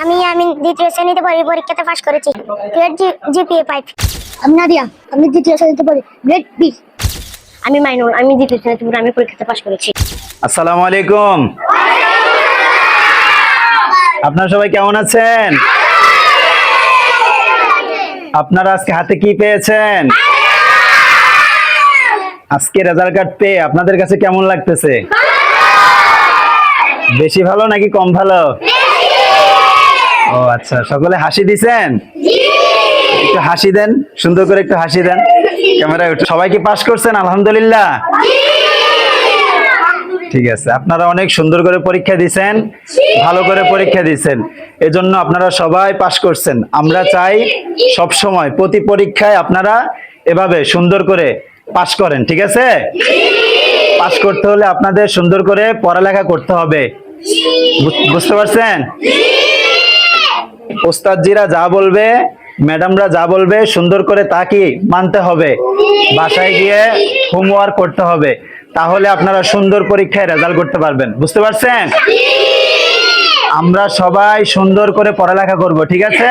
আমি দ্বিতীয় শ্রেণীতে পড়ি, পরীক্ষাতে পাশ করেছি। Grade GPA 5। আমি নাদিয়া, আমি দ্বিতীয় শ্রেণীতে পড়ি, গ্রেড বি। আমি মাইনুল, আমি দ্বিতীয় শ্রেণীতে পড়ি, আমি পরীক্ষাতে পাশ করেছি। আসসালামু আলাইকুম। আপনারা সবাই কেমন আছেন? আপনারা আজকে হাতে কি পেয়েছেন? আজকে রেজাল্ট কার্ড পেয়ে আপনাদের কাছে কেমন লাগতেছে? বেশি ভালো নাকি কম ভালো? ও আচ্ছা, সকলে হাসি দিছেন? একটু হাসি দেন, সুন্দর করে একটু হাসি দেন। ক্যামেরায় সবাই কি পাস করছেন? আলহামদুলিল্লাহ। ঠিক আছে, আপনারা অনেক সুন্দর করে পরীক্ষা দিয়েছেন, ভালো করে পরীক্ষা দিয়েছেন, এজন্য আপনারা সবাই পাস করছেন। আমরা চাই সব সময় প্রতি পরীক্ষায় আপনারা এভাবে সুন্দর করে পাস করেন, ঠিক আছে? পাস করতে হলে আপনাদের সুন্দর করে পড়ালেখা করতে হবে, বুঝতে পারছেন? ওস্তাদজিরা যা বলবে, ম্যাডামরা যা বলবে সুন্দর করে তা কি মানতে হবে, বাসায় গিয়ে হোমওয়ার্ক করতে হবে, তাহলে আপনারা সুন্দর পরীক্ষায় রেজাল্ট করতে পারবেন, বুঝতে পারছেন? আমরা সবাই সুন্দর করে পড়ালেখা করব, ঠিক আছে?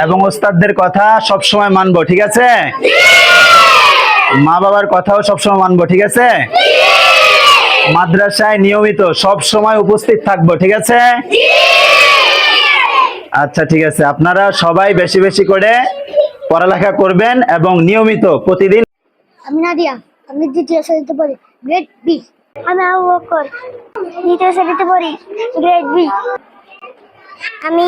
এবং ওস্তাদদের কথা সব সময় মানবো, ঠিক আছে? মা বাবার কথাও সব সময় মানবো, ঠিক আছে? মাদ্রাসায় নিয়মিত সব সময় উপস্থিত থাকবো, ঠিক আছে? আচ্ছা ঠিক আছে, আপনারা সবাই বেশি বেশি করে পড়ালেখা করবেন এবং নিয়মিত প্রতিদিন। আমি নাদিয়া, আমি দ্বিতীয় শ্রেণীতে পড়ি, গ্রেড বি। আমি আবু বকর, দ্বিতীয় শ্রেণীতে পড়ি, গ্রেড বি। আমি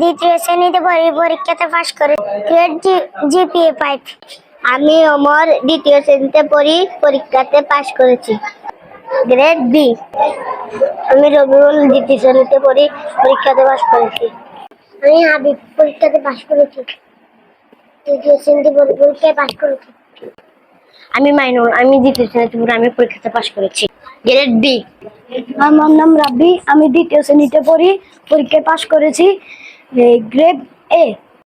দ্বিতীয় শ্রেণীতে পড়ি, পরীক্ষাতে পাশ করি, গ্রেড জিপিএ 5। আমি ওমর, দ্বিতীয় শ্রেণীতে পড়ি, পরীক্ষাতে পাশ করেছি, গ্রেড বি। আমি রবিউল, দ্বিতীয় শ্রেণীতে পড়ি, পরীক্ষাতে পাশ করেছি। আমি হাবিব, পরীক্ষাতে পাশ করেছি, তৃতীয় শ্রেণীতে পড়ি, পরীক্ষায় পাশ করেছি। আমি মাইনুল, আমি দ্বিতীয় শ্রেণীতে পড়ি, আমি পরীক্ষাতে পাশ করেছি, গ্রেড বি। আমার নাম রাব্বি, আমি দ্বিতীয় শ্রেণীতে পড়ি, পরীক্ষায় পাশ করেছি, গ্রেড এ।